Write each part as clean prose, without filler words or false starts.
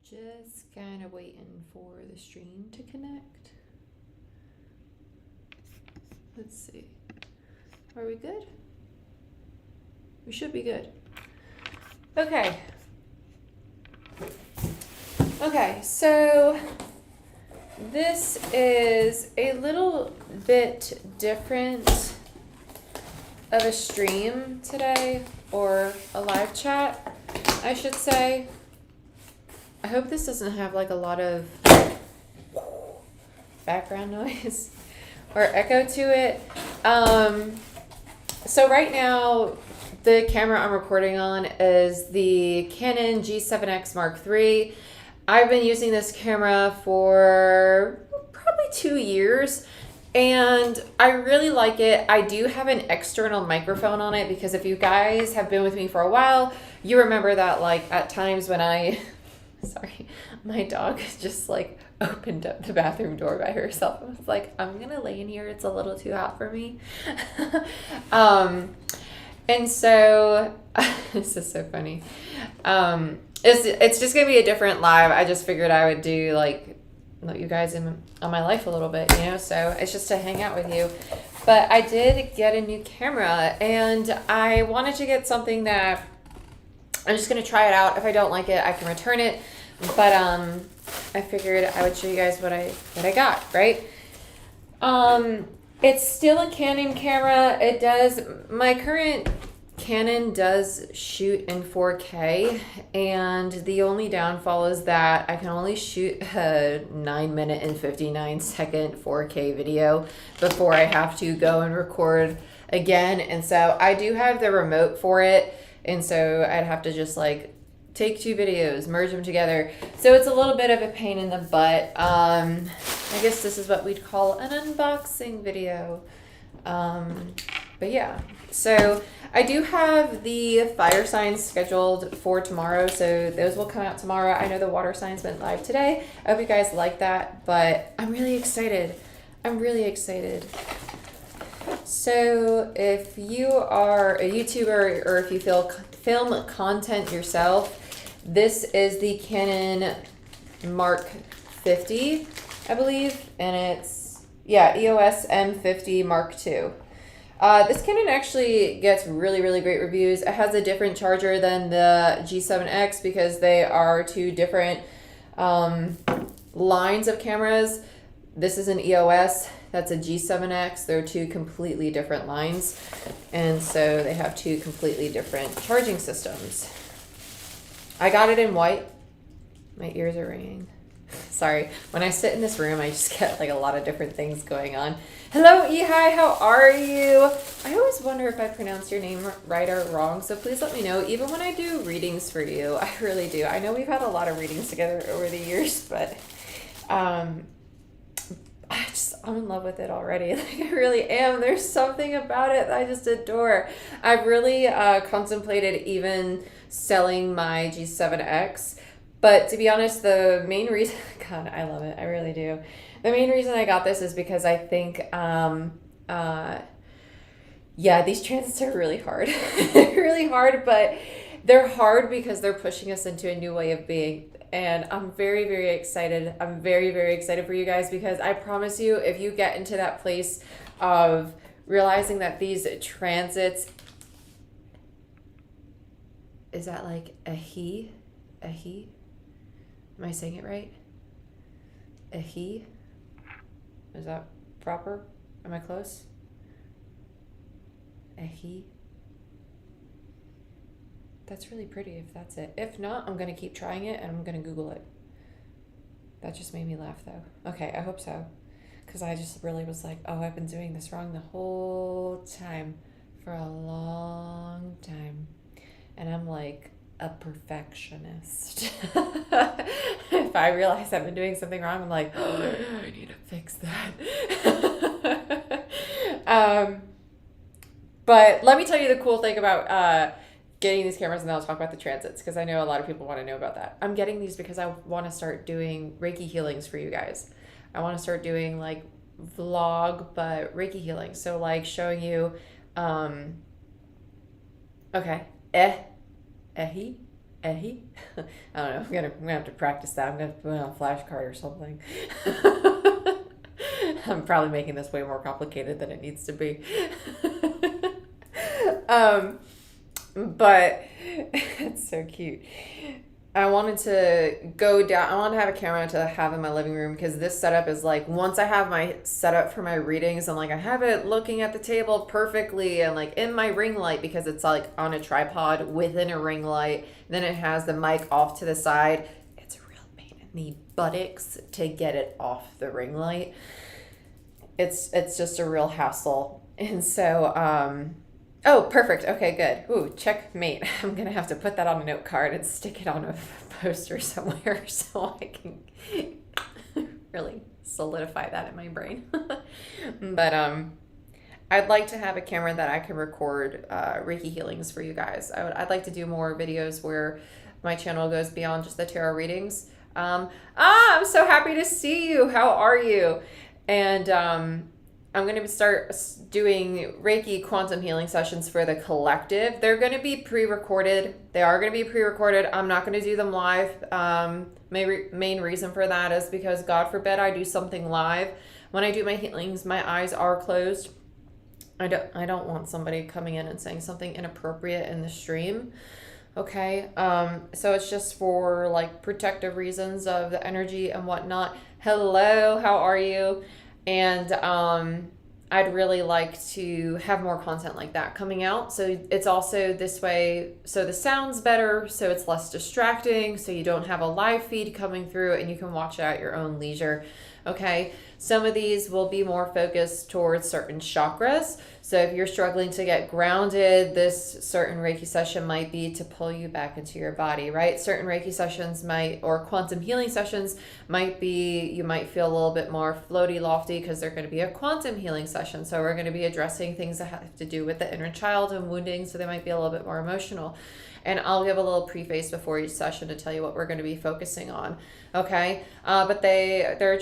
Just kind of waiting for the stream to connect. Let's see. Are we good? We should be good. Okay. Okay, so this is a little bit different of a stream today, or a live chat, I should say. I hope this doesn't have like a lot of background noise or echo to it. So right now, the camera I'm recording on is the Canon G7X Mark III. I've been using this camera for probably 2 years, and I really like it. I do have an external microphone on it because if you guys have been with me for a while, you remember that like at times when sorry, my dog just like opened up the bathroom door by herself and was like, I'm gonna lay in here, it's a little too hot for me. And so this is so funny. It's just gonna be a different live. I just figured I would do like let you guys in on my life a little bit, you know, so it's just to hang out with you. But I did get a new camera, and I wanted to get something that I'm just gonna try it out. If I don't like it, I can return it. But I figured I would show you guys what I got, right? It's still a Canon camera. My current Canon does shoot in 4K, and the only downfall is that I can only shoot a 9-minute and 59-second 4K video before I have to go and record again. And so I do have the remote for it, and so I'd have to just like take 2 videos, merge them together. So it's a little bit of a pain in the butt. I guess this is what we'd call an unboxing video. But yeah, so I do have the fire signs scheduled for tomorrow, so those will come out tomorrow. I know the water signs went live today. I hope you guys like that, but I'm really excited. So if you are a YouTuber or if you film content yourself, this is the Canon Mark 50, I believe, and it's, yeah, EOS M50 Mark II. This Canon actually gets really, really great reviews. It has a different charger than the G7X because they are 2 different lines of cameras. This is an EOS, that's a G7X. They're 2 completely different lines, and so they have 2 completely different charging systems. I got it in white. My ears are ringing. Sorry, when I sit in this room, I just get like a lot of different things going on. Hello, Ehai, how are you? I always wonder if I pronounced your name right or wrong, so please let me know, even when I do readings for you. I really do. I know we've had a lot of readings together over the years, but I'm in love with it already. Like, I really am. There's something about it that I just adore. I've really contemplated even selling my G7X, but to be honest, the main reason, God, I love it. I really do. The main reason I got this is because I think, these transits are really hard. Really hard, but they're hard because they're pushing us into a new way of being. And I'm very, very excited. I'm very, very excited for you guys because I promise you, if you get into that place of realizing that these transits, is that like a he? A he? Am I saying it right? A he? Is that proper? Am I close? A he? That's really pretty if that's it. If not, I'm going to keep trying it and I'm going to Google it. That just made me laugh though. Okay, I hope so. Because I just really was like, oh, I've been doing this wrong the whole time. For a long time. And I'm like a perfectionist. If I realize I've been doing something wrong, I'm like, oh, I need to fix that. But let me tell you the cool thing about getting these cameras, and then I'll talk about the transits because I know a lot of people want to know about that. I'm getting these because I want to start doing Reiki healings for you guys. I want to start doing like vlog, but Reiki healing. So like showing you, okay, ehi, I don't know. I'm gonna have to practice that. I'm gonna put it on a flashcard or something. I'm probably making this way more complicated than it needs to be. But it's so cute. I wanted to go down. I want to have a camera to have in my living room because this setup is like, once I have my setup for my readings and like I have it looking at the table perfectly and like in my ring light because it's like on a tripod within a ring light. Then it has the mic off to the side. It's a real pain in the buttocks to get it off the ring light. It's just a real hassle. And so, oh, perfect. Okay, good. Ooh, checkmate. I'm going to have to put that on a note card and stick it on a poster somewhere so I can really solidify that in my brain. But I'd like to have a camera that I can record Reiki healings for you guys. I'd like to do more videos where my channel goes beyond just the tarot readings. I'm so happy to see you. How are you? And I'm going to start doing Reiki quantum healing sessions for the collective. They're going to be pre-recorded. They are going to be pre-recorded. I'm not going to do them live. Main reason for that is because God forbid I do something live. When I do my healings, my eyes are closed. I don't want somebody coming in and saying something inappropriate in the stream. Okay. So it's just for like protective reasons of the energy and whatnot. Hello, how are you? And I'd really like to have more content like that coming out. So it's also this way, so the sound's better, so it's less distracting, so you don't have a live feed coming through and you can watch it at your own leisure. Okay, some of these will be more focused towards certain chakras. So if you're struggling to get grounded, this certain Reiki session might be to pull you back into your body, right? Certain Reiki sessions or quantum healing sessions might be, you might feel a little bit more floaty, lofty because they're going to be a quantum healing session. So we're going to be addressing things that have to do with the inner child and wounding. So they might be a little bit more emotional. And I'll give a little preface before each session to tell you what we're going to be focusing on. Okay. But they're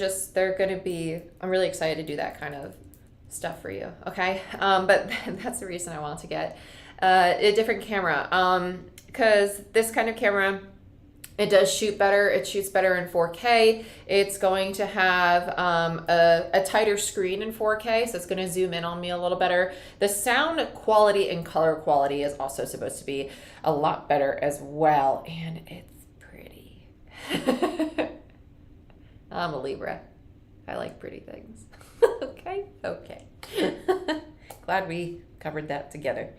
going to be, I'm really excited to do that kind of stuff for you. Okay. But that's the reason I want to get a different camera. Because this kind of camera, it does shoot better. It shoots better in 4K. It's going to have a tighter screen in 4K, so it's going to zoom in on me a little better. The sound quality and color quality is also supposed to be a lot better as well, and it's pretty. I'm a Libra. I like pretty things. Okay. Glad we covered that together.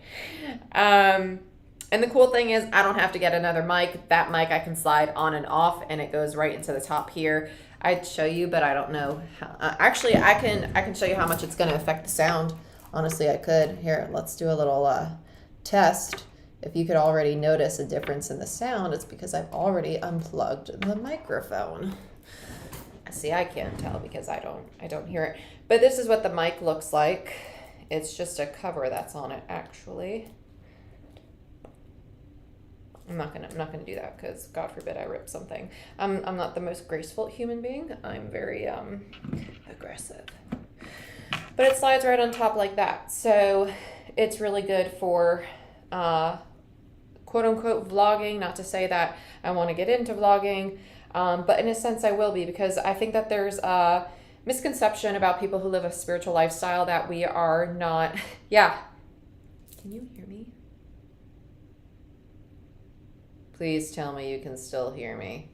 And the cool thing is I don't have to get another mic. That mic I can slide on and off and it goes right into the top here. I'd show you, but I don't know how. Actually, I can show you how much it's going to affect the sound. Honestly, I could. Here, let's do a little test. If you could already notice a difference in the sound, it's because I've already unplugged the microphone. See, I can't tell because I don't hear it. But this is what the mic looks like. It's just a cover that's on it, actually. I'm not gonna do that because God forbid I rip something. I'm not the most graceful human being. I'm very aggressive. But it slides right on top like that. So it's really good for quote unquote vlogging. Not to say that I want to get into vlogging, but in a sense I will be, because I think that there's a misconception about people who live a spiritual lifestyle that we are not. Yeah. Can you hear me? Please tell me you can still hear me.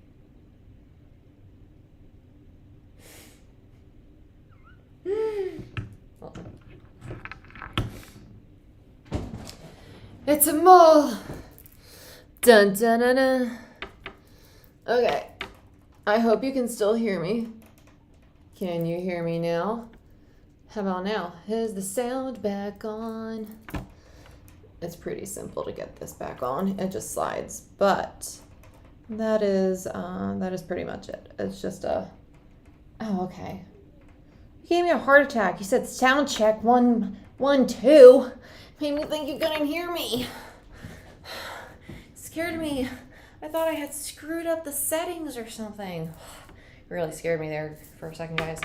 It's a mole. Dun dun dun dun. Okay. I hope you can still hear me. Can you hear me now? How about now? Is the sound back on? It's pretty simple to get this back on. It just slides, but that is pretty much it. It's just oh, okay. You gave me a heart attack. You said sound check 1, 1, 2. Made me think you couldn't hear me. Scared me. I thought I had screwed up the settings or something. It really scared me there for a second, guys.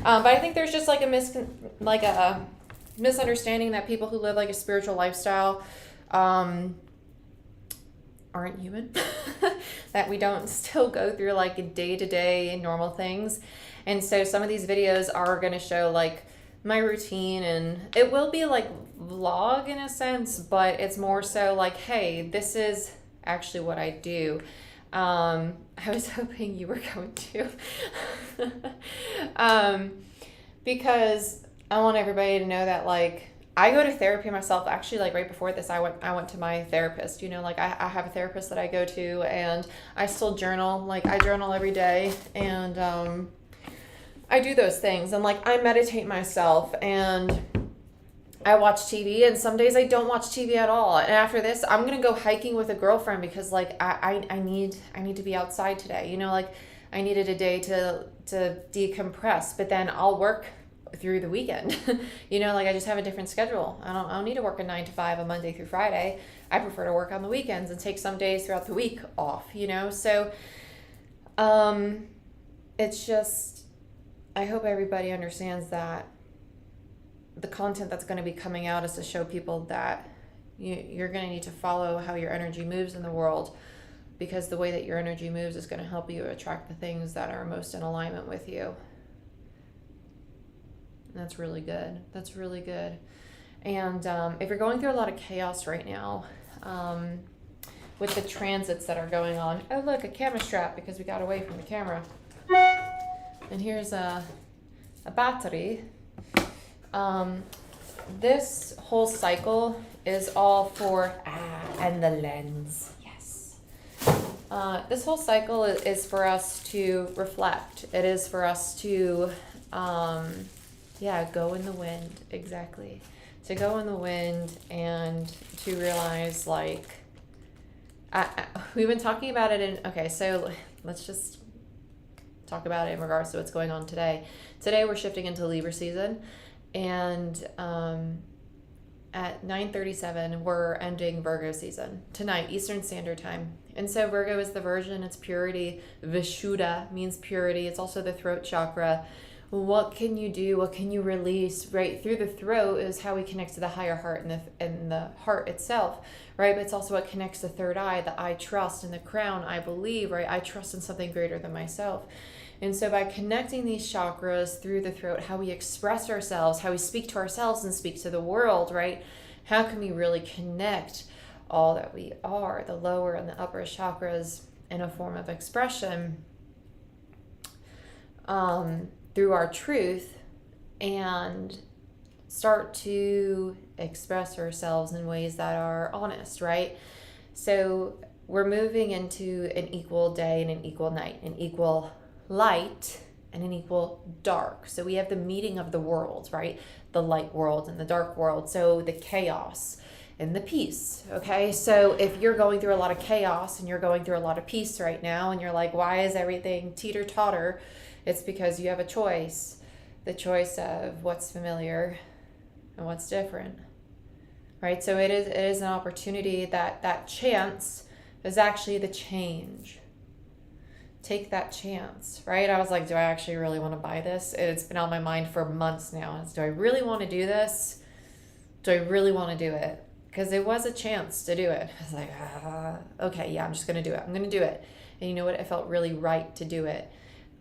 But I think there's just like a misunderstanding that people who live like a spiritual lifestyle aren't human, that we don't still go through like day-to-day normal things. And so some of these videos are going to show like my routine, and it will be like vlog in a sense, but it's more so like, hey, this is actually what I do. I was hoping you were going to, because I want everybody to know that like I go to therapy myself. Actually, like right before this, I went to my therapist. You know, like I have a therapist that I go to, and I still journal. Like I journal every day, and I do those things, and like I meditate myself, and I watch TV, and some days I don't watch TV at all. And after this, I'm gonna go hiking with a girlfriend because like I need to be outside today. You know, like I needed a day to decompress, but then I'll work through the weekend. You know, like I just have a different schedule. I don't need to work a 9 to 5 a Monday through Friday. I prefer to work on the weekends and take some days throughout the week off, you know? So it's just, I hope everybody understands that the content that's going to be coming out is to show people that you're going to need to follow how your energy moves in the world, because the way that your energy moves is going to help you attract the things that are most in alignment with you. That's really good. That's really good. And if you're going through a lot of chaos right now, with the transits that are going on, oh look, a camera strap because we got away from the camera. And here's a battery. This whole cycle is all for, and the lens, yes. This whole cycle is for us to reflect. It is for us to, go in the wind, exactly. To go in the wind and to realize, like, we've been talking about it okay, so let's just talk about it in regards to what's going on today. Today we're shifting into Libra season, and at 9:37 we're ending Virgo season tonight, Eastern Standard Time. And so Virgo is the virgin, it's purity. Vishuddha means purity. It's also the throat chakra. What can you do? What can you release? Right through the throat is how we connect to the higher heart and the heart itself, right? But it's also what connects the third eye, the I trust, and the crown, I believe, right? I trust in something greater than myself. And so by connecting these chakras through the throat, how we express ourselves, how we speak to ourselves and speak to the world, right? How can we really connect all that we are, the lower and the upper chakras, in a form of expression, through our truth, and start to express ourselves in ways that are honest, right? So we're moving into an equal day and an equal night, an equal light and an equal dark. So we have the meeting of the worlds, right? The light world and the dark world. So the chaos and the peace, okay? So if you're going through a lot of chaos and you're going through a lot of peace right now, and you're like, why is everything teeter-totter? It's because you have a choice, the choice of what's familiar and what's different, right? So it is an opportunity that chance is actually the change. Take that chance, right? I was like, do I actually really want to buy this? It's been on my mind for months now. Do I really want to do this? Do I really want to do it? Because it was a chance to do it. I was like, okay, yeah, I'm just going to do it. I'm going to do it. And you know what? It felt really right to do it.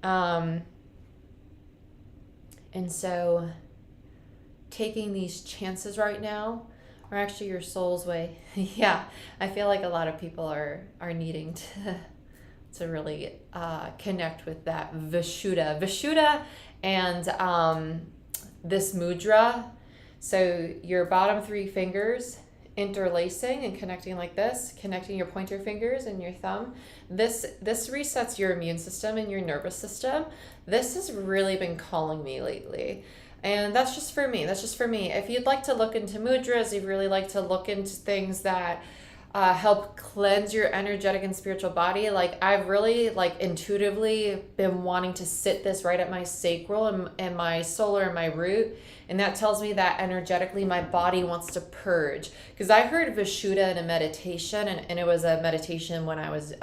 And so taking these chances right now are actually your soul's way. Yeah, I feel like a lot of people are needing to really connect with that Vishuddha and this mudra. So your bottom 3 fingers interlacing and connecting like this, connecting your pointer fingers and your thumb. This resets your immune system and your nervous system. This has really been calling me lately. And that's just for me. If you'd like to look into mudras, you'd really like to look into things that help cleanse your energetic and spiritual body. Like I've really intuitively been wanting to sit this right at my sacral and my solar and my root. And that tells me that energetically my body wants to purge. Because I heard Vishuddha in a meditation, and it was a meditation when I was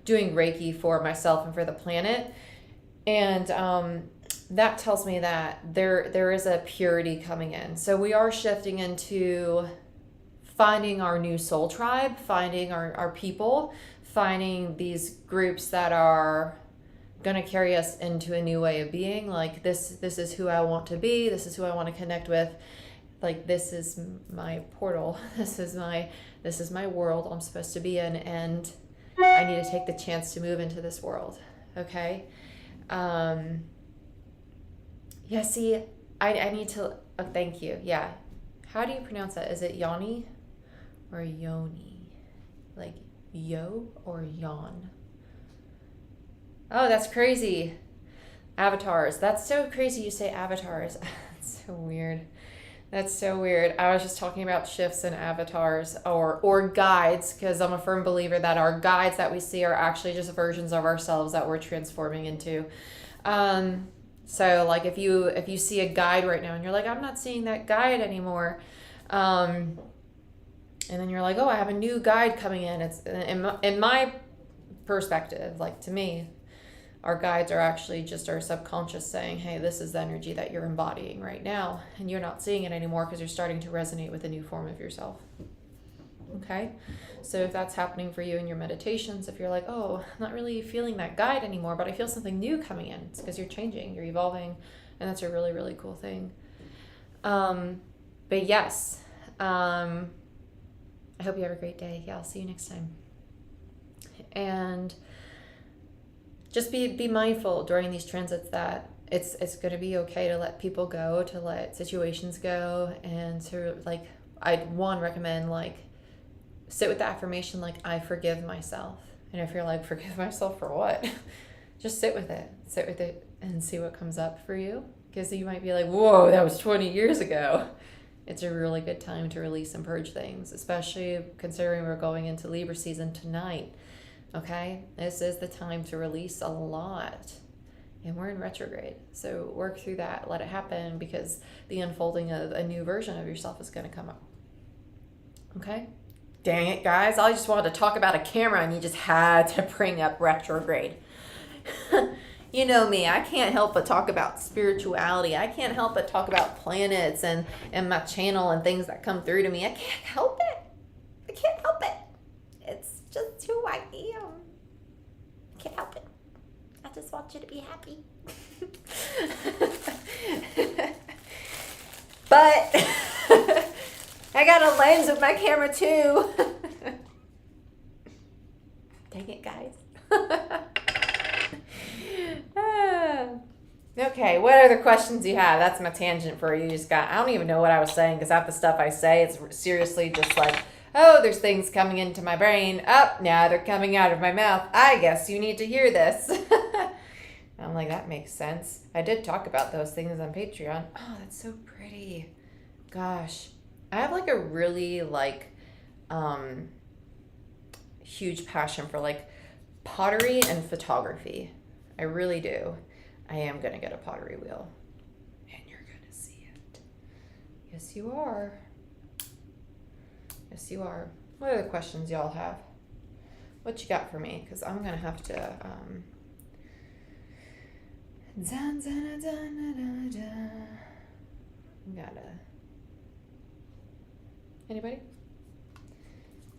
doing Reiki for myself and for the planet. And that tells me that there is a purity coming in. So we are shifting into finding our new soul tribe, finding our people, finding these groups that are going to carry us into a new way of being. Like this is who I want to be. This is who I want to connect with. Like this is my portal. This is my world I'm supposed to be in, and I need to take the chance to move into this world. Okay. Yeah, see, I need to, oh, thank you. Yeah. How do you pronounce that? Is it Yoni or Yoni? Like yo or yawn? Oh, that's crazy. Avatars. That's so crazy you say avatars. That's so weird. That's so weird. I was just talking about shifts and avatars or guides, because I'm a firm believer that our guides that we see are actually just versions of ourselves that we're transforming into. So like if you see a guide right now and you're like, I'm not seeing that guide anymore. And then you're like, oh, I have a new guide coming in. It's in my perspective, like to me, our guides are actually just our subconscious saying, hey, this is the energy that you're embodying right now. And you're not seeing it anymore because you're starting to resonate with a new form of yourself. Okay? So if that's happening for you in your meditations, if you're like, oh, I'm not really feeling that guide anymore, but I feel something new coming in, it's because you're changing, you're evolving. And that's a really, really cool thing. But yes, I hope you have a great day. Yeah, I'll see you next time. And just be mindful during these transits that it's going to be okay to let people go, to let situations go, and to like, I'd recommend like sit with the affirmation like, I forgive myself. And if you're like, forgive myself for what? Just sit with it and see what comes up for you, because you might be like, whoa, that was 20 years ago. It's a really good time to release and purge things, especially considering we're going into Libra season tonight. Okay, this is the time to release a lot, and we're in retrograde, so work through that, let it happen, because the unfolding of a new version of yourself is going to come up. Okay, dang it, guys, I just wanted to talk about a camera and you just had to bring up retrograde. You know me, I can't help but talk about spirituality. I can't help but talk about planets and my channel and things that come through to me. I can't help it. I can't help it. It's just who I am. I can't help it. I just want you to be happy. But I got a lens with my camera too. Dang it, guys. Okay, what other questions do you have? That's my tangent for you. I don't even know what I was saying, because half the stuff I say, it's seriously just like, oh, there's things coming into my brain. Oh, now they're coming out of my mouth. I guess you need to hear this. I'm like, that makes sense. I did talk about those things on Patreon. Oh, that's so pretty. Gosh. I have like a really like huge passion for like pottery and photography. I really do. I am going to get a pottery wheel. And you're going to see it. Yes, you are. Yes, you are. What other questions y'all have? What you got for me? Because I'm going to have to... Anybody?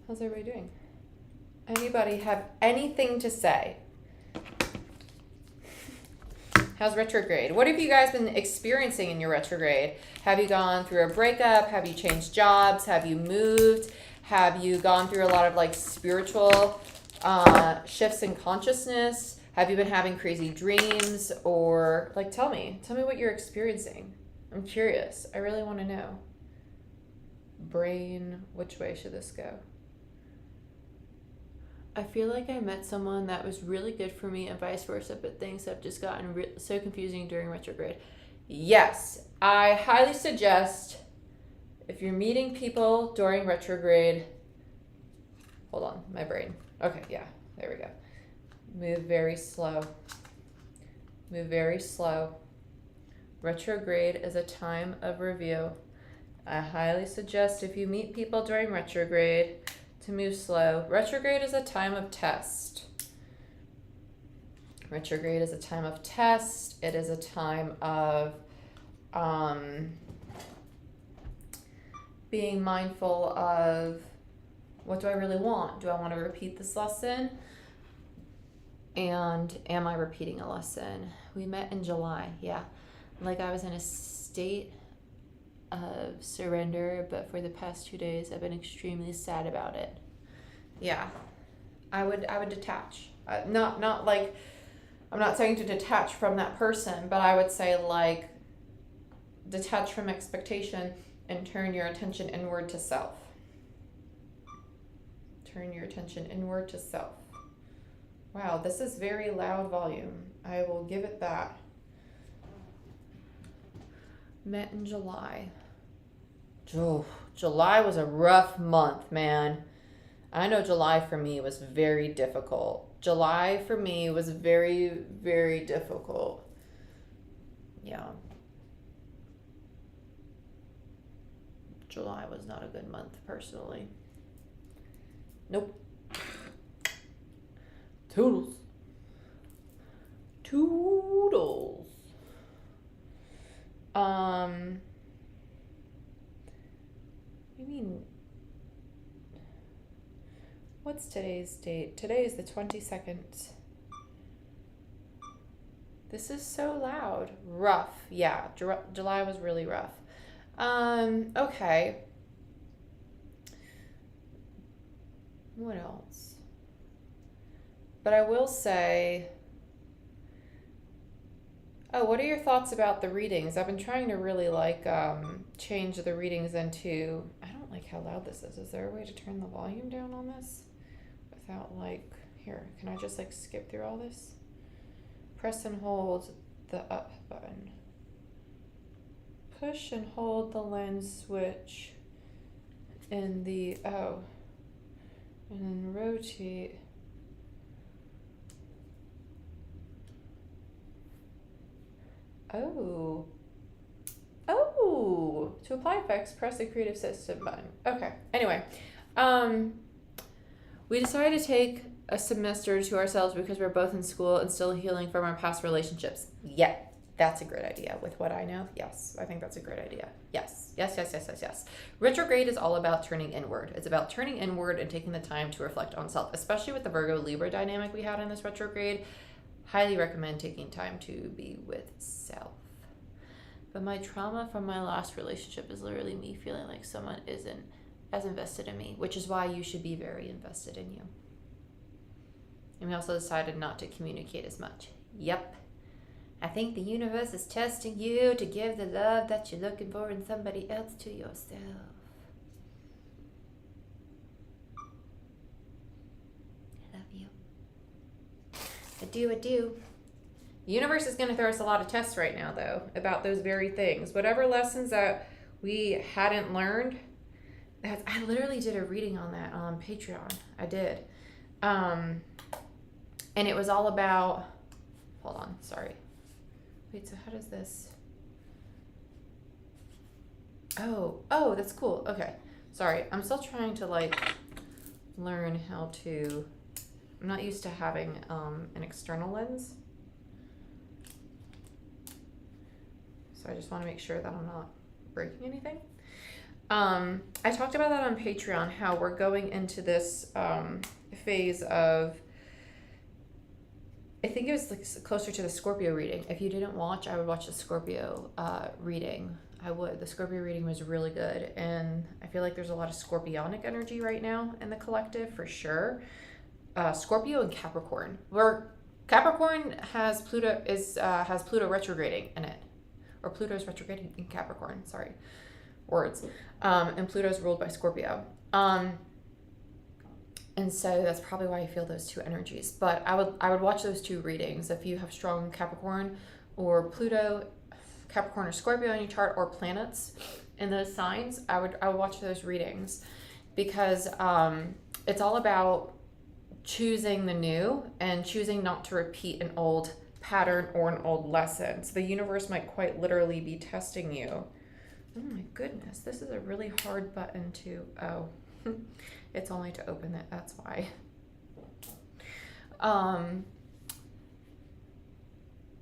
How's everybody doing? Anybody have anything to say? How's retrograde? What have you guys been experiencing in your retrograde? Have you gone through a breakup? Have you changed jobs? Have you moved? Have you gone through a lot of like spiritual shifts in consciousness? Have you been having crazy dreams? Or like, tell me what you're experiencing. I'm curious. I really want to know. Brain, which way should this go? I feel like I met someone that was really good for me and vice versa, but things have just gotten so confusing during retrograde. Yes, I highly suggest if you're meeting people during retrograde, hold on, my brain. Okay, yeah, there we go. Move very slow. Move very slow. Retrograde is a time of review. I highly suggest if you meet people during retrograde to move slow. Retrograde is a time of test. Retrograde is a time of test. It is a time of being mindful of, what do I really want? Do I want to repeat this lesson? And am I repeating a lesson? We met in July, yeah. Like I was in a state of surrender, but for the past 2 days I've been extremely sad about it. Yeah, I would detach. Not like, I'm not saying to detach from that person, but I would say like detach from expectation and turn your attention inward to self. Turn your attention inward to self. Wow, this is very loud volume. I will give it that. Met in July. Oh, July was a rough month, man. I know July for me was very difficult. July for me was very, very difficult. Yeah. July was not a good month, personally. Nope. Toodles. Toodles. You mean, what's today's date? Today is the 22nd. This is so loud. Rough. Yeah, July was really rough. Okay. What else? But I will say, oh, what are your thoughts about the readings? I've been trying to really like change the readings into, I don't like how loud this is. Is there a way to turn the volume down on this without like, here, can I just like skip through all this? Press and hold the up button. Push and hold the lens switch in the, oh, and then rotate. Oh. Oh. To apply effects, press the creative system button. Okay. Anyway, we decided to take a semester to ourselves because we're both in school and still healing from our past relationships. Yeah, that's a great idea. With what I know, yes, I think that's a great idea. Yes. Retrograde is all about turning inward. It's about turning inward and taking the time to reflect on self, especially with the Virgo Libra dynamic we had in this retrograde. Highly recommend taking time to be with self. But my trauma from my last relationship is literally me feeling like someone isn't as invested in me, which is why you should be very invested in you. And we also decided not to communicate as much. Yep. I think the universe is testing you to give the love that you're looking for in somebody else to yourself. I love you. I do. The universe is going to throw us a lot of tests right now, though, about those very things. Whatever lessons that we hadn't learned, I literally did a reading on that on Patreon. I did. And it was all about, hold on, sorry. Wait, so how does this? Oh, that's cool. Okay. Sorry. I'm still trying to like learn how to, I'm not used to having an external lens. So I just want to make sure that I'm not breaking anything. I talked about that on Patreon, how we're going into this phase of, I think it was like closer to the Scorpio reading. If you didn't watch, I would watch the Scorpio reading. I would. The Scorpio reading was really good. And I feel like there's a lot of Scorpionic energy right now in the collective for sure. Scorpio and Capricorn. Where Capricorn has Pluto retrograding in it. Or Pluto's retrograding in Capricorn, sorry. Words. And Pluto's ruled by Scorpio. And so that's probably why you feel those two energies. But I would watch those two readings. If you have strong Capricorn or Pluto, Capricorn or Scorpio in your chart, or planets in those signs, I would watch those readings, because it's all about choosing the new and choosing not to repeat an old pattern or an old lesson. So the universe might quite literally be testing you. Oh my goodness, this is a really hard button to, it's only to open it, that's why.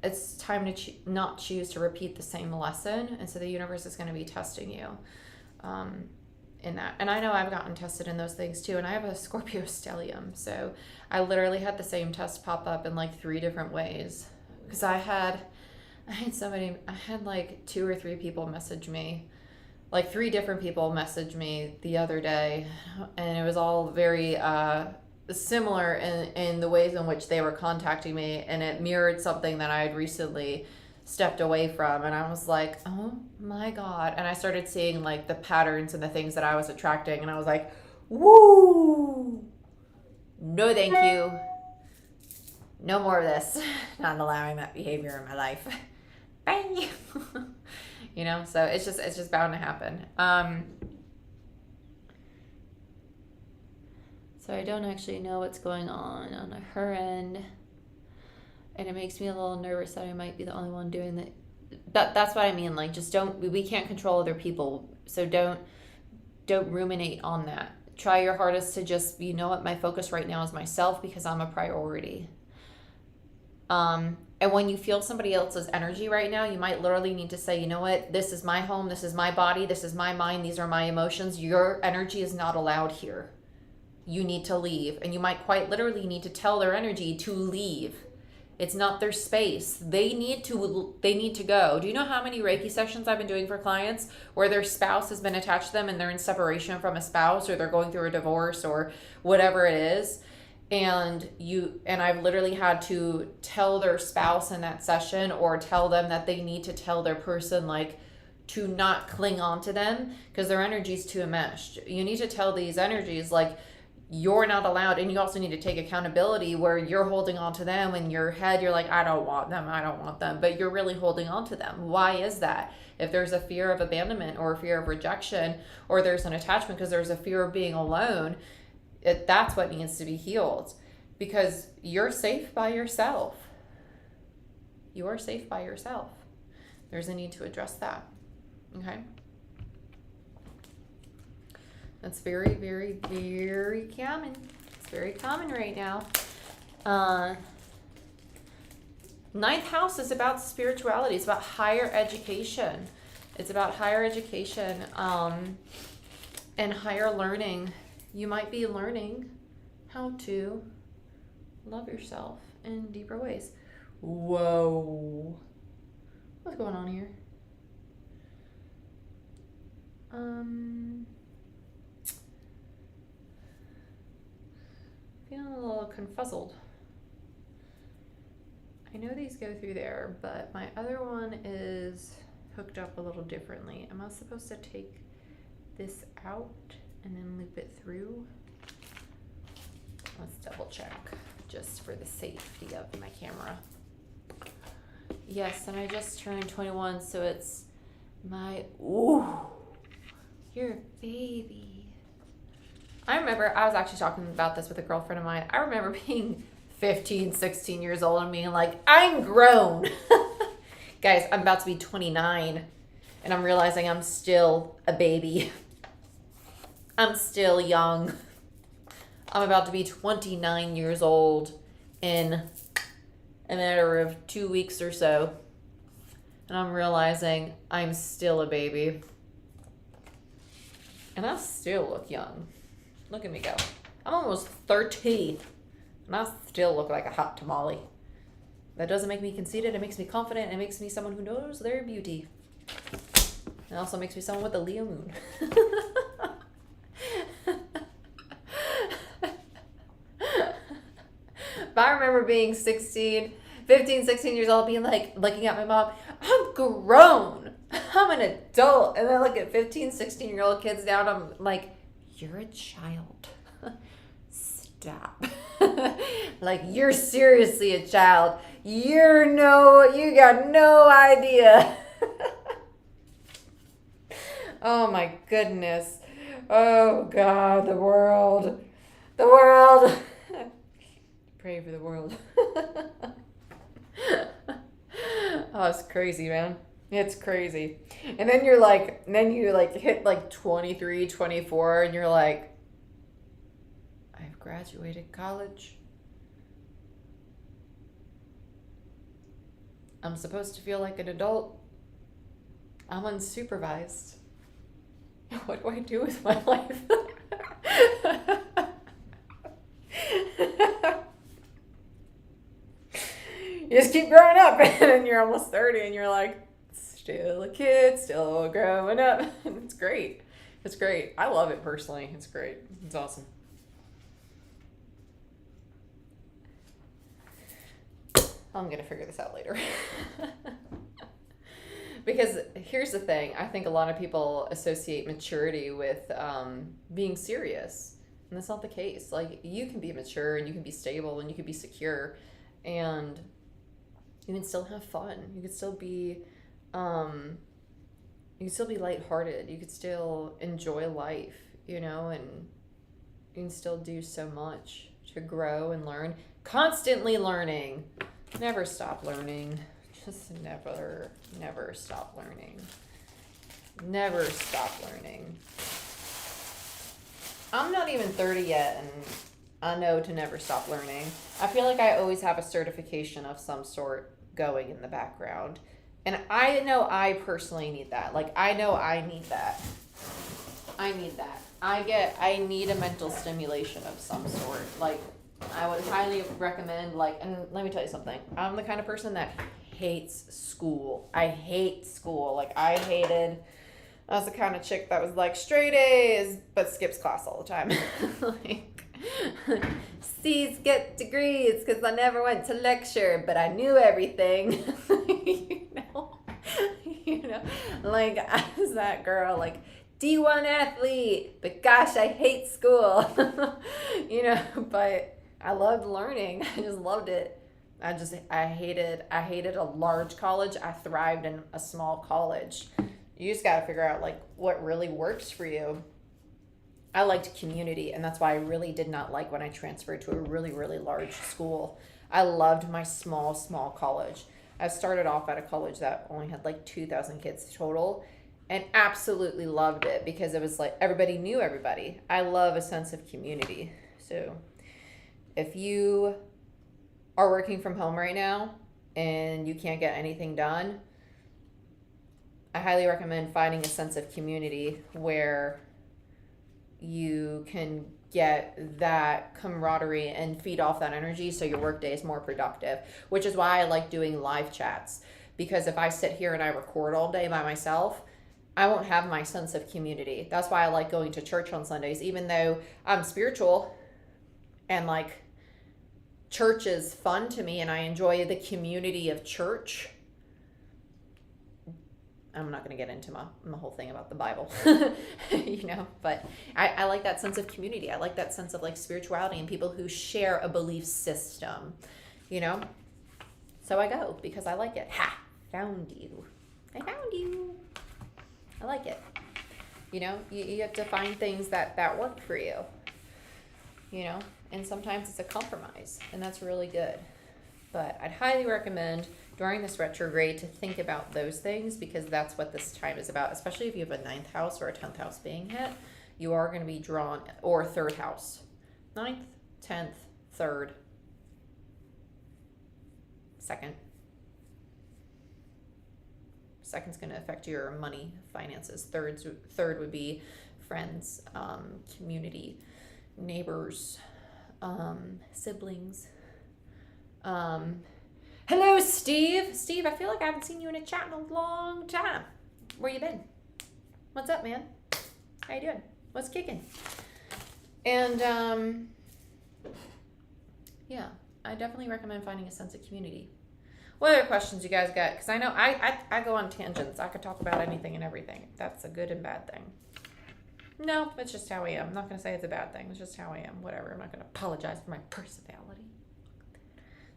It's time to not choose to repeat the same lesson, and so the universe is going to be testing you. in that. And I know I've gotten tested in those things too. And I have a Scorpio stellium. So I literally had the same test pop up in like 3 different ways. Because I had like 2 or 3 people message me. Like 3 different people messaged me the other day. And it was all very similar in the ways in which they were contacting me. And it mirrored something that I had recently stepped away from, and I was like, oh my God. And I started seeing like the patterns and the things that I was attracting, and I was like, woo, no thank you, no more of this, not allowing that behavior in my life. Bye. You know, so it's just bound to happen. So I don't actually know what's going on her end. And it makes me a little nervous that I might be the only one doing that. That's what I mean. Like, just we can't control other people. So don't ruminate on that. Try your hardest to just, you know what, my focus right now is myself because I'm a priority. And when you feel somebody else's energy right now, you might literally need to say, you know what, this is my home, this is my body, this is my mind, these are my emotions. Your energy is not allowed here. You need to leave. And you might quite literally need to tell their energy to leave. It's not their space. They need to go. Do you know how many Reiki sessions I've been doing for clients where their spouse has been attached to them and they're in separation from a spouse, or they're going through a divorce or whatever it is? And I've literally had to tell their spouse in that session, or tell them that they need to tell their person like to not cling on to them because their energy's too enmeshed. You need to tell these energies like, you're not allowed. And you also need to take accountability where you're holding on to them. In your head, you're like, I don't want them. But you're really holding on to them. Why is that? If there's a fear of abandonment or a fear of rejection, or there's an attachment because there's a fear of being alone, that's what needs to be healed. Because you're safe by yourself. You are safe by yourself. There's a need to address that. Okay? That's very, very, very common. It's very common right now. 9th house is about spirituality. It's about higher education. It's about higher education and higher learning. You might be learning how to love yourself in deeper ways. Whoa. What's going on here? Feeling a little confuzzled. I know these go through there, but my other one is hooked up a little differently. Am I supposed to take this out and then loop it through? Let's double check just for the safety of my camera. Yes, and I just turned 21, so it's my, ooh, you're a baby. I remember, I was actually talking about this with a girlfriend of mine. I remember being 15, 16 years old and being like, I'm grown. Guys, I'm about to be 29 and I'm realizing I'm still a baby. I'm still young. I'm about to be 29 years old in a matter of 2 weeks or so. And I'm realizing I'm still a baby. And I still look young. Look at me go. I'm almost 30. And I still look like a hot tamale. That doesn't make me conceited. It makes me confident. It makes me someone who knows their beauty. It also makes me someone with a Leo moon. But I remember being 15, 16 years old, being like, looking at my mom, I'm grown. I'm an adult. And then I look at 15, 16-year-old kids now and I'm like, you're a child. Stop. Like, you're seriously a child. You got no idea. Oh my goodness. Oh God, the world. Pray for the world. Oh, it's crazy, man. It's crazy. And then you hit like 23, 24 and you're like, I've graduated college. I'm supposed to feel like an adult. I'm unsupervised. What do I do with my life? You just keep growing up, and then you're almost 30, and you're like, still a kid, still growing up. It's great. It's great. I love it personally. It's great. It's awesome. I'm going to figure this out later. Because here's the thing. I think a lot of people associate maturity with being serious. And that's not the case. Like, you can be mature and you can be stable and you can be secure and you can still have fun. You can still be lighthearted. You could still enjoy life, you know, and you can still do so much to grow and learn. Constantly learning. Never stop learning. Just never stop learning. Never stop learning. I'm not even 30 yet, and I know to never stop learning. I feel like I always have a certification of some sort going in the background. And I know I personally need that. Like, I know I need that. I need that. I need a mental stimulation of some sort. Like, I would highly recommend, like, and let me tell you something. I'm the kind of person that hates school. I hate school. Like, I was the kind of chick that was like straight A's, but skips class all the time. Like, C's get degrees because I never went to lecture, but I knew everything. you know, like, I was that girl, like, D1 athlete, but gosh, I hate school. But I loved learning. I just loved it. I hated a large college. I thrived in a small college. You just got to figure out, like, what really works for you. I liked community, and that's why I really did not like when I transferred to a really, really large school. I loved my small college. I started off at a college that only had like 2,000 kids total, and absolutely loved it because it was like everybody knew everybody. I love a sense of community. So if you are working from home right now and you can't get anything done, I highly recommend finding a sense of community where you can get that camaraderie and feed off that energy so your workday is more productive, which is why I like doing live chats. Because if I sit here and I record all day by myself, I won't have my sense of community. That's why I like going to church on Sundays, even though I'm spiritual and, like, church is fun to me and I enjoy the community of church. I'm not going to get into my whole thing about the Bible, but I like that sense of community. I like that sense of, like, spirituality and people who share a belief system, So I go because I like it. Ha! Found you. I found you. I like it. You have to find things that work for you, and sometimes it's a compromise, and that's really good. But I'd highly recommend during this retrograde to think about those things because that's what this time is about, especially if you have a 9th house or a 10th house being hit. You are going to be drawn, or 3rd house. 9th, 10th, 3rd, 2nd. 2nd's going to affect your money, finances. Third would be friends, community, neighbors, siblings. Hello, Steve. Steve, I feel like I haven't seen you in a chat in a long time. Where you been? What's up, man? How you doing? What's kicking? And, yeah, I definitely recommend finding a sense of community. What other questions you guys got? Because I know I go on tangents. I could talk about anything and everything. That's a good and bad thing. No, it's just how I am. I'm not going to say it's a bad thing. It's just how I am. Whatever. I'm not going to apologize for my personality.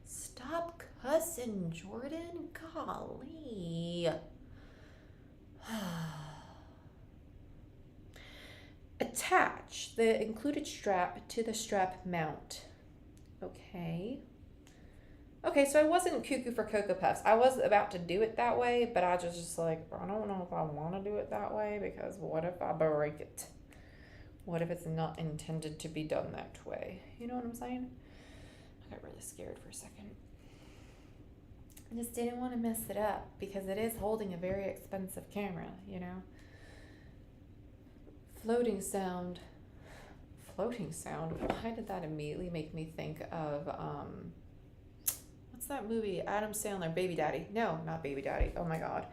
Stop cussing, Jordyn. Golly. Attach the included strap to the strap mount. Okay, so I wasn't cuckoo for Cocoa Puffs. I was about to do it that way, but I just like, I don't know if I want to do it that way because what if I break it? What if it's not intended to be done that way? You know what I'm saying? I got really scared for a second. I just didn't want to mess it up because it is holding a very expensive camera, Floating sound. Floating sound. Why did that immediately make me think of what's that movie? Adam Sandler, Baby Daddy. No, not Baby Daddy. Oh my god.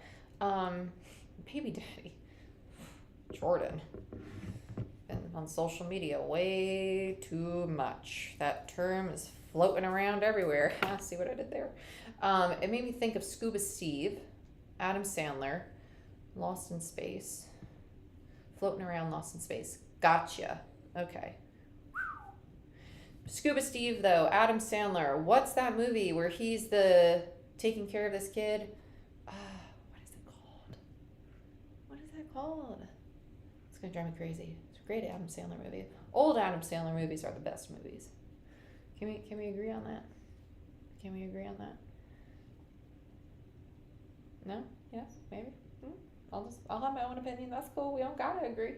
Baby Daddy. Jordyn. Been on social media way too much. That term is floating around everywhere. See what I did there? It made me think of Scuba Steve, Adam Sandler, Lost in Space. Floating around Lost in Space. Gotcha. Okay. Scuba Steve, though, Adam Sandler. What's that movie where he's the taking care of this kid? What is it called? What is that called? It's gonna drive me crazy. It's a great Adam Sandler movie. Old Adam Sandler movies are the best movies. Can we agree on that? Can we agree on that? No? Yes? Maybe? I'll have my own opinion. That's cool. We don't gotta agree.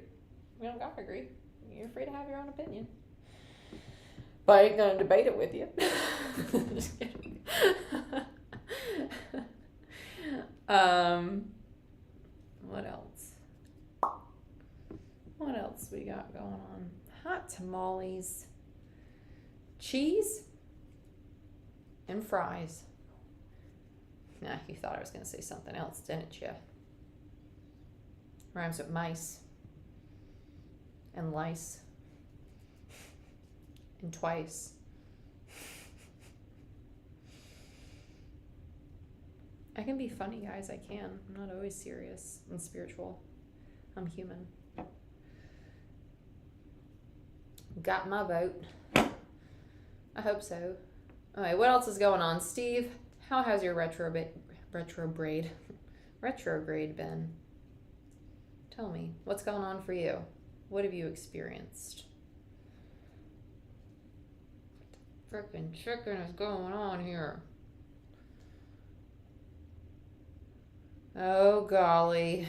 You're free to have your own opinion. But I ain't gonna debate it with you. Just kidding. What else? What else we got going on? Hot tamales, cheese, and fries. Nah, you thought I was gonna say something else, didn't you? Rhymes with mice and lice and twice. I can be funny, guys. I can. I'm not always serious and spiritual. I'm human. Got my vote. I hope so. All right, what else is going on? Steve, how has your retrograde been? Tell me, what's going on for you? What have you experienced? Frickin' chicken is going on here. Oh, golly.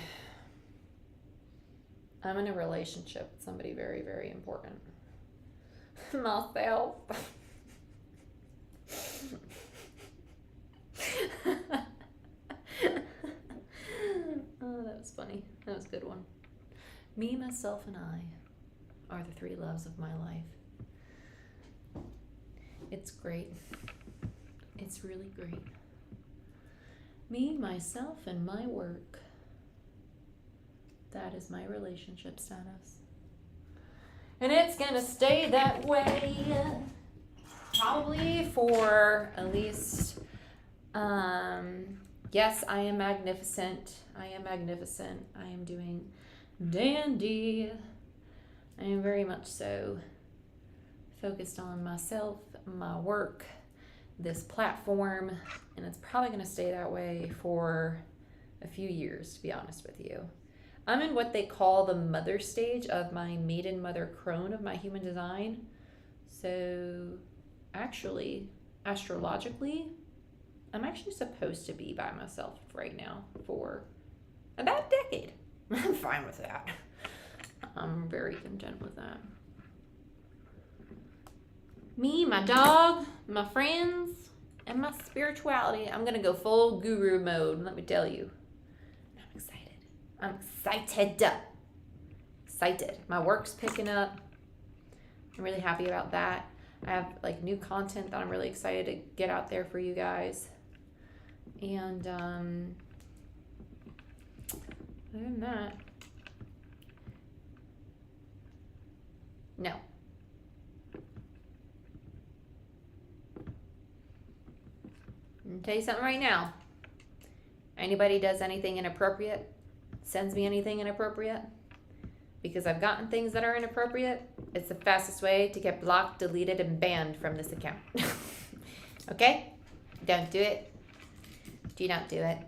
I'm in a relationship with somebody very, very important. Myself. Oh, that was funny. That was a good one. Me, myself, and I are the three loves of my life. It's great. It's really great. Me, myself, and my work. That is my relationship status. And it's gonna stay that way probably for at least, yes, I am magnificent. I am doing dandy. I am very much so focused on myself, my work, this platform, and it's probably going to stay that way for a few years, to be honest with you. I'm in what they call the mother stage of my maiden mother crone of my human design. So actually, astrologically, I'm actually supposed to be by myself right now for about a decade. I'm fine with that. I'm very content with that. Me, my dog, my friends, and my spirituality. I'm going to go full guru mode, let me tell you. I'm excited. Excited. My work's picking up. I'm really happy about that. I have like new content that I'm really excited to get out there for you guys. And other than that, no. I'm gonna tell you something right now. Anybody does anything inappropriate, sends me anything inappropriate, because I've gotten things that are inappropriate, it's the fastest way to get blocked, deleted, and banned from this account. Okay? Don't do it. Do not do it.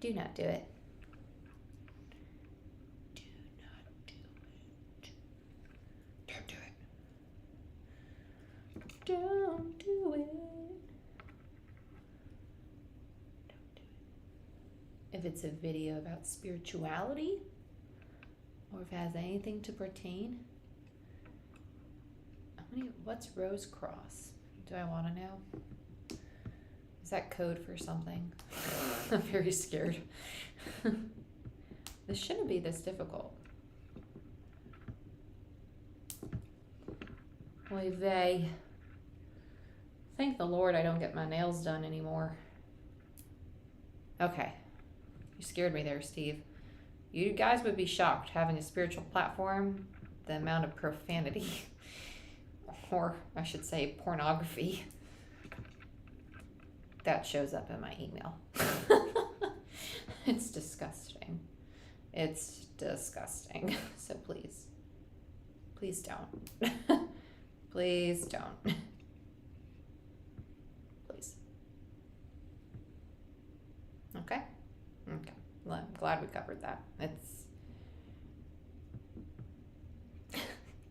Do not do it. Do not do it. Don't do it. Don't do it. Don't do it. If it's a video about spirituality, or if it has anything to pertain, what's Rose Cross? Do I want to know? Is that code for something? I'm very scared. This shouldn't be this difficult. Oy vey. Thank the Lord I don't get my nails done anymore. Okay. You scared me there, Steve. You guys would be shocked having a spiritual platform, the amount of profanity, or I should say pornography, that shows up in my email. It's disgusting. It's disgusting. So please, please don't. Please don't. Please. Okay? Okay. Well, I'm glad we covered that. It's,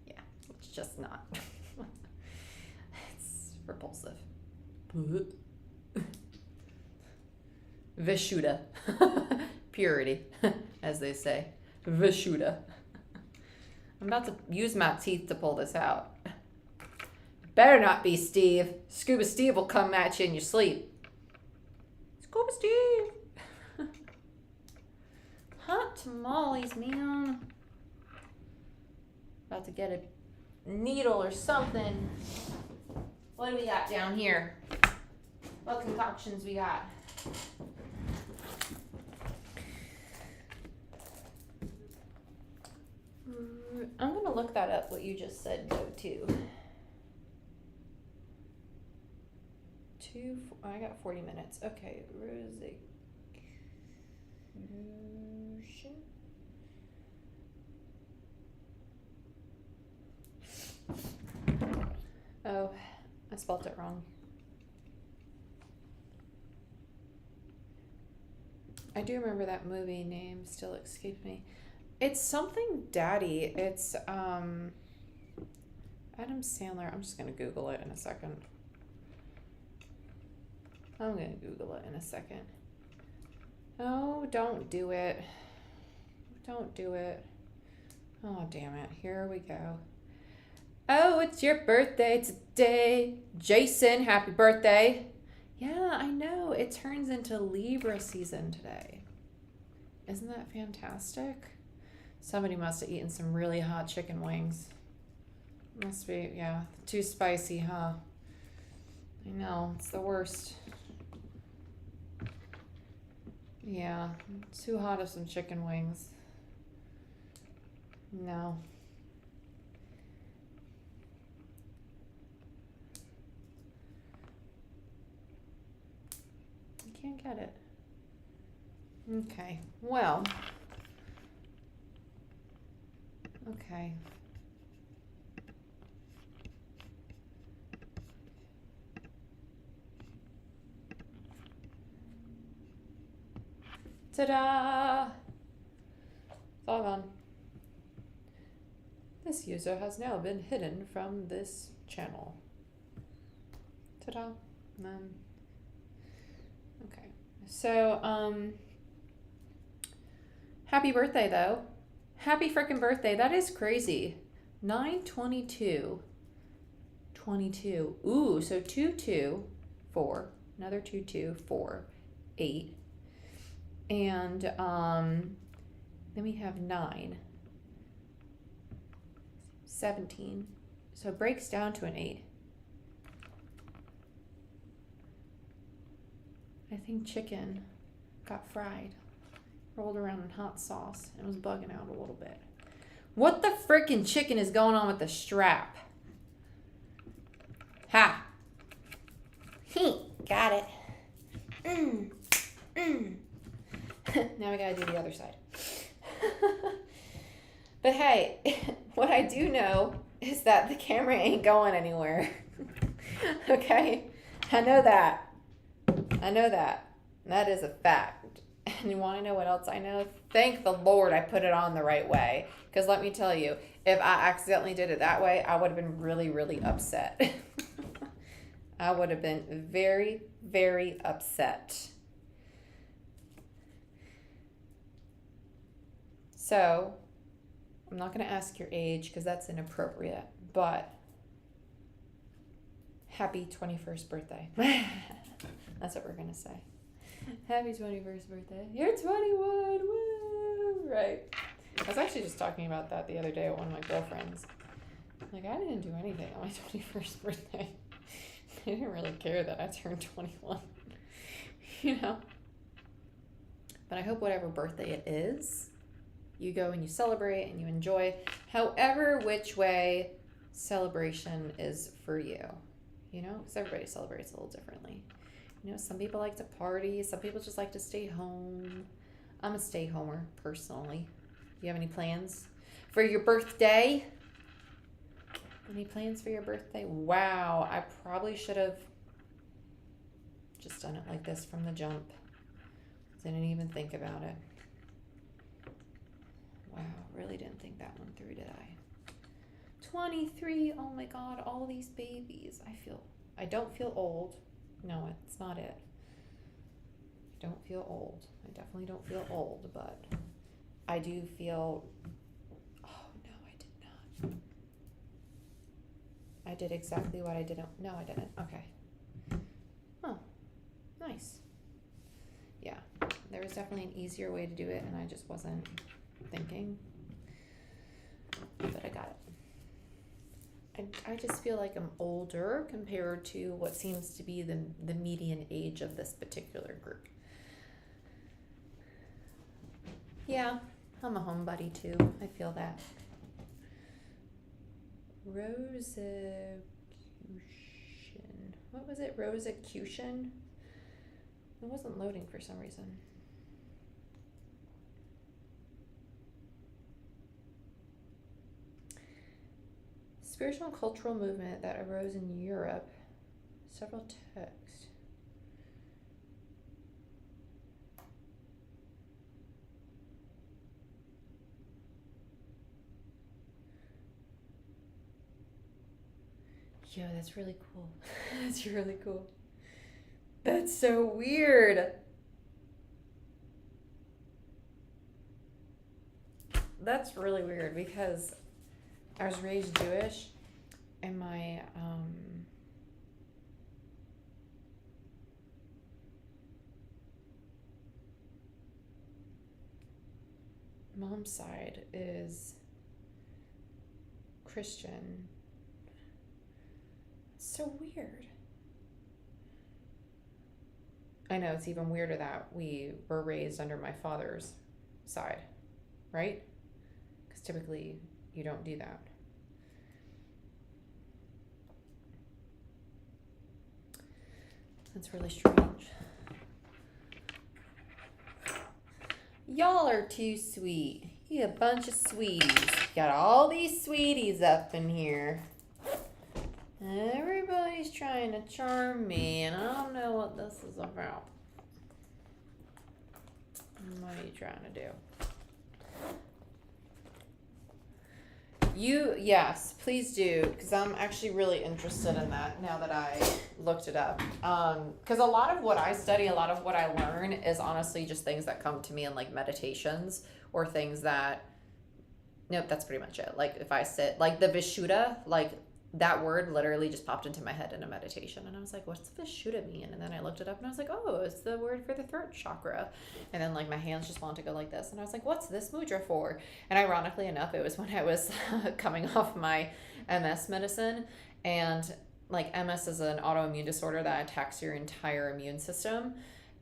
yeah, it's just not. It's repulsive. Vishuddha. Purity, as they say. Vishuddha. I'm about to use my teeth to pull this out. Better not be Steve. Scuba Steve will come at you in your sleep. Scuba Steve. Hot tamales, man. About to get a needle or something. What do we got down here? What concoctions we got? I'm going to look that up, what you just said, though, too. I got 40 minutes. Okay, rosacea. Oh, I spelled it wrong. I do remember that movie name, still escapes me. It's something daddy. It's Adam Sandler. I'm just gonna Google it in a second. I'm gonna Google it in a second. Oh, don't do it. Don't do it. Oh, damn it. Here we go. Oh, it's your birthday today. Jason, happy birthday. Yeah, I know. It turns into Libra season today. Isn't that fantastic? Somebody must have eaten some really hot chicken wings. Must be, yeah. Too spicy, huh? I know. It's the worst. Yeah. Too hot of some chicken wings. No. I can't get it. Okay. Well. Okay. Ta-da! It's all gone. This user has now been hidden from this channel. Ta-da! Okay. So, happy birthday, though. Happy frickin' birthday. That is crazy. 9/22. 22. Ooh, so 2, 2, 4. Another 2, 2, 4, 8. And then we have 9. 17. So it breaks down to an 8. I think chicken got fried. Rolled around in hot sauce and was bugging out a little bit. What the frickin' chicken is going on with the strap? Ha! Got it. Now we gotta do the other side. But hey, what I do know is that the camera ain't going anywhere. Okay? I know that. That is a fact. And you want to know what else I know? Thank the Lord I put it on the right way. Because let me tell you, if I accidentally did it that way, I would have been really, really upset. I would have been very, very upset. So, I'm not going to ask your age because that's inappropriate. But, happy 21st birthday. That's what we're going to say. Happy 21st birthday. You're 21. Woo! Right. I was actually just talking about that the other day with one of my girlfriends. Like, I didn't do anything on my 21st birthday. I didn't really care that I turned 21. You know? But I hope whatever birthday it is, you go and you celebrate and you enjoy. However, which way celebration is for you. You know? Because everybody celebrates a little differently. You know, some people like to party. Some people just like to stay home. I'm a stay-homer, personally. Do you have any plans for your birthday? Any plans for your birthday? Wow, I probably should have just done it like this from the jump. Didn't even think about it. Wow, really didn't think that one through, did I? 23, oh my God, all these babies. I don't feel old. No, it's not it. I don't feel old. I definitely don't feel old, but I do feel, oh no, I did not. I did exactly what I didn't, no, I didn't, okay. Oh, nice. Yeah, there was definitely an easier way to do it, and I just wasn't thinking, but I got it. I just feel like I'm older compared to what seems to be the median age of this particular group. Yeah, I'm a homebody too. I feel that. Rosicrucian. What was it? Rosicrucian? It wasn't loading for some reason. Spiritual and cultural movement that arose in Europe. Several texts. Yo, that's really cool. That's really cool. That's so weird. That's really weird because I was raised Jewish, and my mom's side is Christian. It's so weird. I know, it's even weirder that we were raised under my father's side, right? Because typically you don't do that. That's really strange. Y'all are too sweet. You a bunch of sweeties. Got all these sweeties up in here. Everybody's trying to charm me, and I don't know what this is about. What are you trying to do? Yes, please do, because I'm actually really interested in that now that I looked it up. Because a lot of what I study, a lot of what I learn is honestly just things that come to me in like meditations or things that, nope, that's pretty much it. Like if I sit, like the Vishuddha, like that word literally just popped into my head in a meditation, and I was like, what's Vishuddha mean? And then I looked it up and I was like, oh, it's the word for the throat chakra. And then like my hands just want to go like this, and I was like, what's this mudra for? And ironically enough, it was when I was coming off my MS medicine, and like MS is an autoimmune disorder that attacks your entire immune system,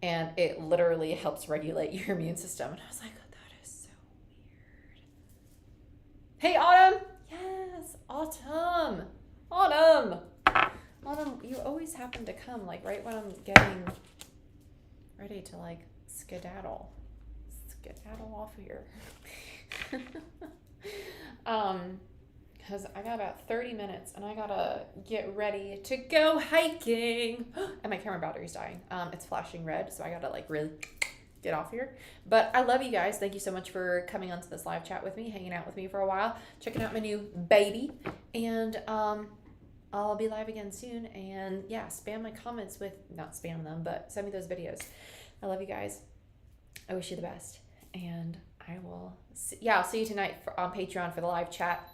and it literally helps regulate your immune system. And I was like, oh, that is so weird. Hey, Autumn. Yes, Autumn. Autumn, you always happen to come like right when I'm getting ready to like skedaddle off of here. Because I got about 30 minutes and I gotta get ready to go hiking. And my camera battery's dying. It's flashing red, so I gotta like really get off here. But I love you guys. Thank you so much for coming onto this live chat with me, hanging out with me for a while, checking out my new baby. And I'll be live again soon. And yeah, spam my comments with, not spam them, but send me those videos. I love you guys. I wish you the best. And I will, I'll see you tonight on Patreon for the live chat.